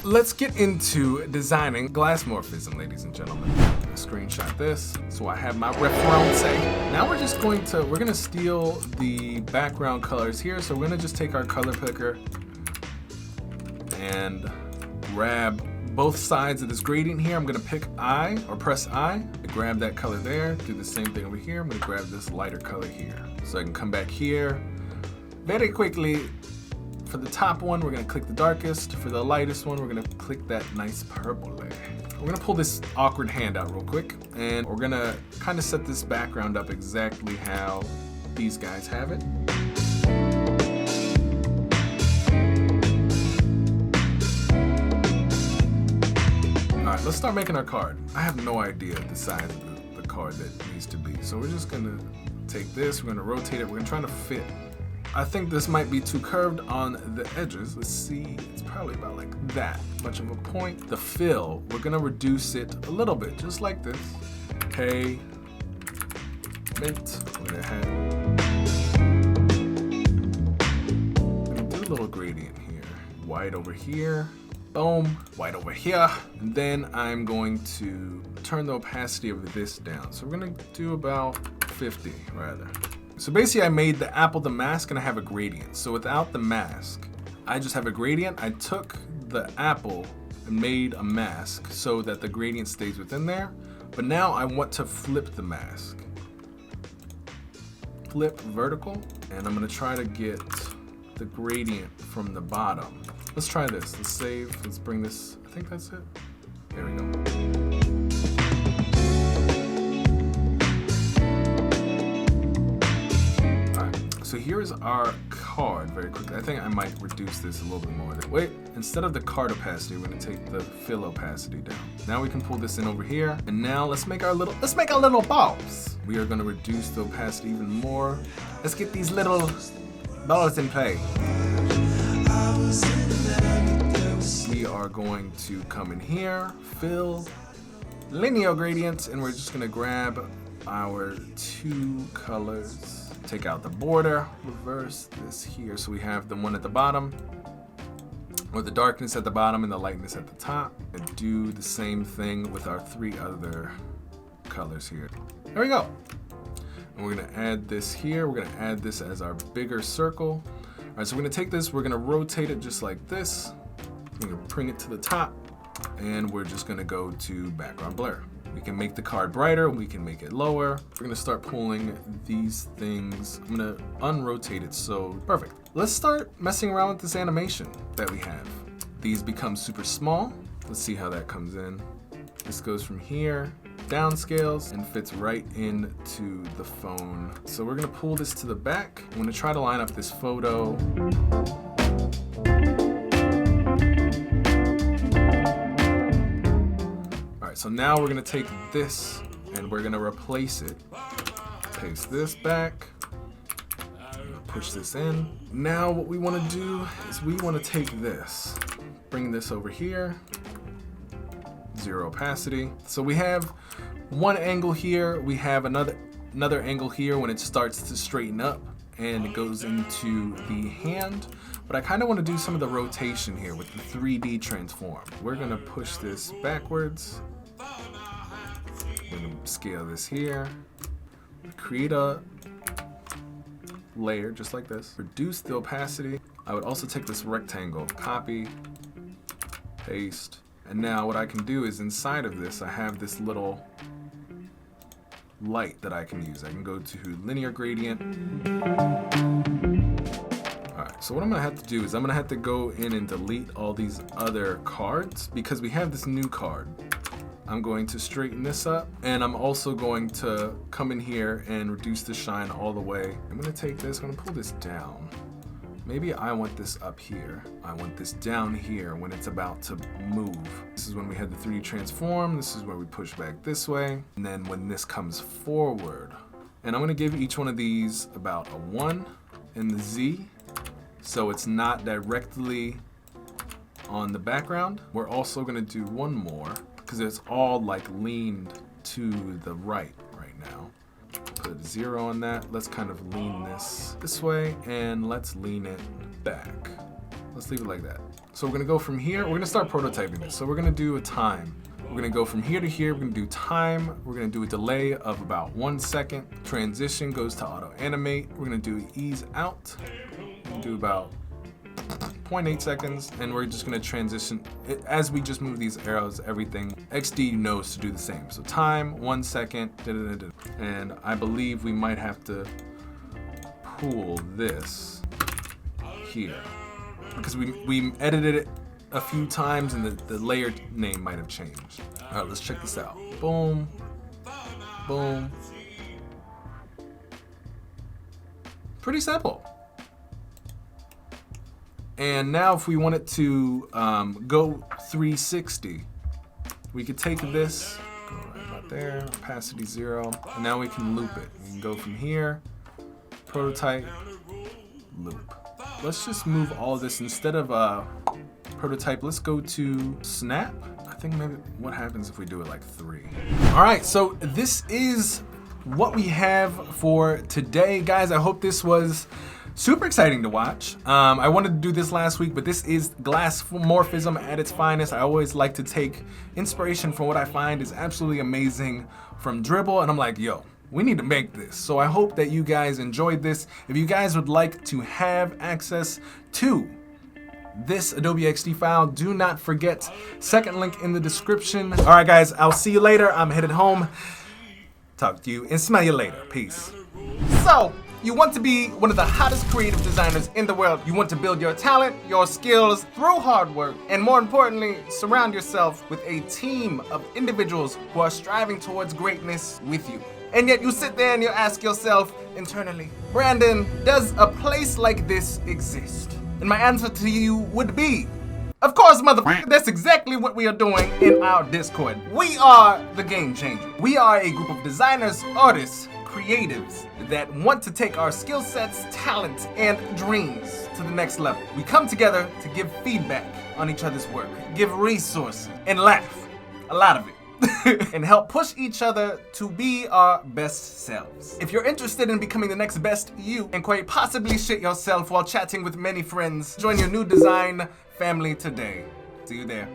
Let's get into designing glass morphism, ladies and gentlemen. Screenshot this, so I have my reference. Now we're gonna steal the background colors here. So we're gonna just take our color picker and grab both sides of this gradient here. I'm gonna pick I, or press I, grab that color there, do the same thing over here. I'm gonna grab this lighter color here. So I can come back here very quickly. For the top one, we're gonna click the darkest. For the lightest one, we're gonna click that nice purple layer. We're gonna pull this awkward hand out real quick, and we're gonna kind of set this background up exactly how these guys have it. All right, let's start making our card. I have no idea the size of the card that needs to be. So we're just gonna take this, we're gonna rotate it, we're gonna try to fit. I think this might be too curved on the edges. Let's see, it's probably about like that much of a point. The fill, we're gonna reduce it a little bit, just like this. Okay, mint, we're gonna do a little gradient here. White over here, boom, white over here. And then I'm going to turn the opacity of this down. So we're gonna do about 50 rather. So basically I made the apple the mask and I have a gradient. So without the mask, I just have a gradient. I took the apple and made a mask so that the gradient stays within there. But now I want to flip the mask. Flip vertical, and I'm gonna try to get the gradient from the bottom. Let's try this, let's save, let's bring this, I think that's it. There we go. So here's our card very quickly. I think I might reduce this a little bit more. Wait, instead of the card opacity, we're gonna take the fill opacity down. Now we can pull this in over here. And now let's make our little balls. We are gonna reduce the opacity even more. Let's get these little balls in play. We are going to come in here, fill, linear gradients, and we're just gonna grab our two colors. Take out the border, reverse this here. So we have the one at the bottom, or the darkness at the bottom and the lightness at the top. And do the same thing with our three other colors here. There we go. And we're gonna add this here. We're gonna add this as our bigger circle. All right, so we're gonna take this, we're gonna rotate it just like this. We're gonna bring it to the top, and we're just gonna go to background blur. We can make the card brighter, we can make it lower. We're gonna start pulling these things. I'm gonna unrotate it, so perfect. Let's start messing around with this animation that we have. These become super small. Let's see how that comes in. This goes from here, downscales, and fits right into the phone. So we're gonna pull this to the back. I'm gonna try to line up this photo. So now we're gonna take this and we're gonna replace it. Paste this back, push this in. Now what we wanna do is we wanna take this, bring this over here, 0 opacity. So we have one angle here, we have another angle here when it starts to straighten up and it goes into the hand. But I kinda wanna do some of the rotation here with the 3D transform. We're gonna push this backwards. We're gonna scale this here, create a layer just like this, reduce the opacity. I would also take this rectangle, copy, paste, and now what I can do is inside of this, I have this little light that I can use. I can go to linear gradient. All right, so what I'm gonna have to do is I'm gonna have to go in and delete all these other cards because we have this new card. I'm going to straighten this up, and I'm also going to come in here and reduce the shine all the way. I'm gonna take this, I'm gonna pull this down. Maybe I want this up here. I want this down here when it's about to move. This is when we had the 3D transform. This is where we push back this way. And then when this comes forward, and I'm gonna give each one of these about a 1 in the Z, so it's not directly on the background. We're also gonna do one more, because it's all like leaned to the right now. put 0 on that. Let's kind of lean this way, and let's lean it back. Let's leave it like that. So we're gonna go from here. We're gonna start prototyping this. So we're gonna do a time. We're gonna go from here to here. We're gonna do time. We're gonna do a delay of about 1 second. Transition goes to auto animate. We're gonna do ease out. We'll do about 0.8 seconds, and we're just gonna transition it as we just move these arrows. Everything XD knows to do the same. So time, 1 second, and I believe we might have to pull this here because we edited it a few times and the layer name might have changed. All right, let's check this out. Boom, boom. Pretty simple. And now if we wanted to go 360, we could take this, go right about there, opacity 0, and now we can loop it. We can go from here, prototype, loop. Let's just move all of this. Instead of prototype, let's go to snap. I think maybe what happens if we do it like 3. All right, so this is what we have for today, guys. I hope this was super exciting to watch. I wanted to do this last week, but this is glass morphism at its finest. I always like to take inspiration from what I find is absolutely amazing from Dribble, and I'm like, yo, we need to make this. So I hope that you guys enjoyed this. If you guys would like to have access to this Adobe XD file, do not forget, second link in the description. All right, guys, I'll see you later. I'm headed home. Talk to you and smell you later. Peace. So, you want to be one of the hottest creative designers in the world. You want to build your talent, your skills through hard work, and more importantly, surround yourself with a team of individuals who are striving towards greatness with you. And yet you sit there and you ask yourself internally, Brandon, does a place like this exist? And my answer to you would be, of course, motherfucker, that's exactly what we are doing in our Discord. We are the Game Changer. We are a group of designers, artists, creatives that want to take our skill sets, talents, and dreams to the next level. We come together to give feedback on each other's work, give resources, and laugh, a lot of it, and help push each other to be our best selves. If you're interested in becoming the next best you and quite possibly shit yourself while chatting with many friends, join your new design family today. See you there.